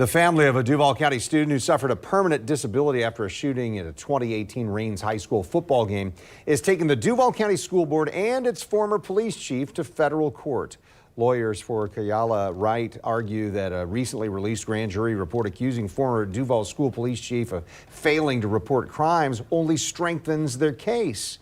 The family of a Duval County student who suffered a permanent disability after a shooting at a 2018 Rains High School football game is taking the Duval County School Board and its former police chief to federal court. Lawyers for Kayala Wright argue that a recently released grand jury report accusing former Duval School Police Chief of failing to report crimes only strengthens their case.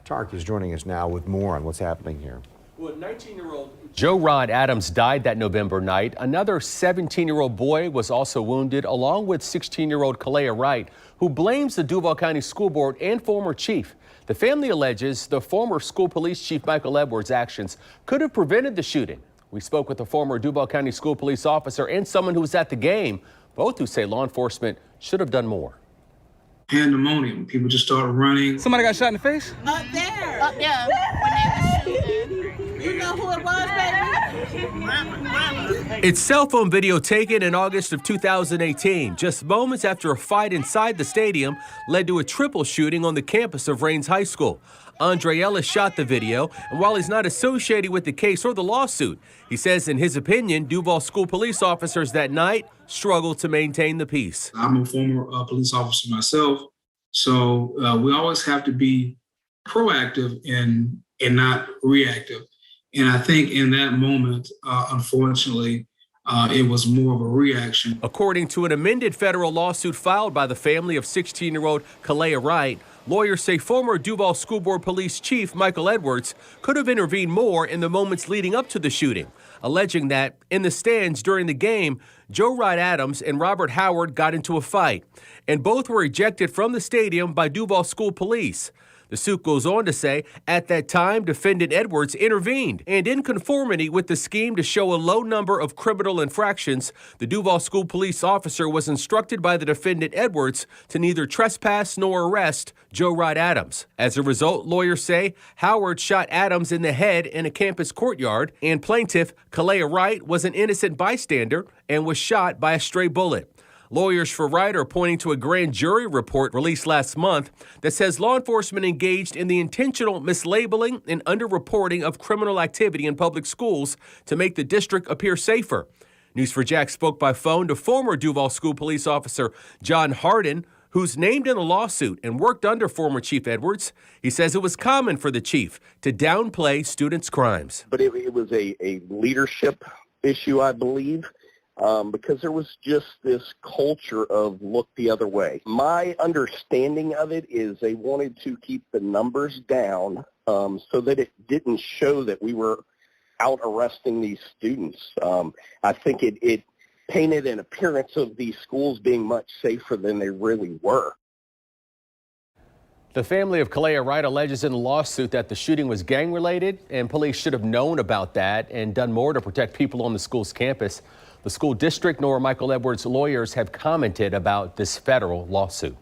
Tark is joining us now with more on what's happening here. Well, 19-year-old Joe Rod Adams died that November night. Another 17-year-old boy was also wounded, along with 16-year-old Kalea Wright, who blames the Duval County School Board and former chief. The family alleges the former school police chief Michael Edwards' actions could have prevented the shooting. We spoke with a former Duval County school police officer and someone who was at the game, both who say law enforcement should have done more. Pandemonium. People just started running. Somebody got shot in the face? Up there. Up there. When they were shooting. You know who it was, baby? Mama. It's cell phone video taken in August of 2018, just moments after a fight inside the stadium led to a triple shooting on the campus of Rains High School. Andre Ellis shot the video, and while he's not associated with the case or the lawsuit, he says in his opinion, Duval school police officers that night struggled to maintain the peace. I'm a former police officer myself, so we always have to be proactive and not reactive. And I think in that moment, unfortunately, it was more of a reaction. According to an amended federal lawsuit filed by the family of 16-year-old Kalea Wright, lawyers say former Duval School Board Police Chief Michael Edwards could have intervened more in the moments leading up to the shooting, alleging that in the stands during the game, Joe Rod Adams and Robert Howard got into a fight, and both were ejected from the stadium by Duval School Police. The suit goes on to say, at that time, defendant Edwards intervened, and in conformity with the scheme to show a low number of criminal infractions, the Duval School Police officer was instructed by the defendant Edwards to neither trespass nor arrest Joe Rod Adams. As a result, lawyers say Howard shot Adams in the head in a campus courtyard, and plaintiff Kalea Wright was an innocent bystander and was shot by a stray bullet. Lawyers for Wright are pointing to a grand jury report released last month that says law enforcement engaged in the intentional mislabeling and underreporting of criminal activity in public schools to make the district appear safer. News4JAX spoke by phone to former Duval School Police Officer John Hardin, who's named in the lawsuit and worked under former Chief Edwards. He says it was common for the chief to downplay students' crimes. But it was a leadership issue, I believe. Because there was just this culture of look the other way. My understanding of it is they wanted to keep the numbers down so that it didn't show that we were out arresting these students. I think it painted an appearance of these schools being much safer than they really were. The family of Kalea Wright alleges in the lawsuit that the shooting was gang-related, and police should have known about that and done more to protect people on the school's campus. The school district nor Michael Edwards' lawyers have commented about this federal lawsuit.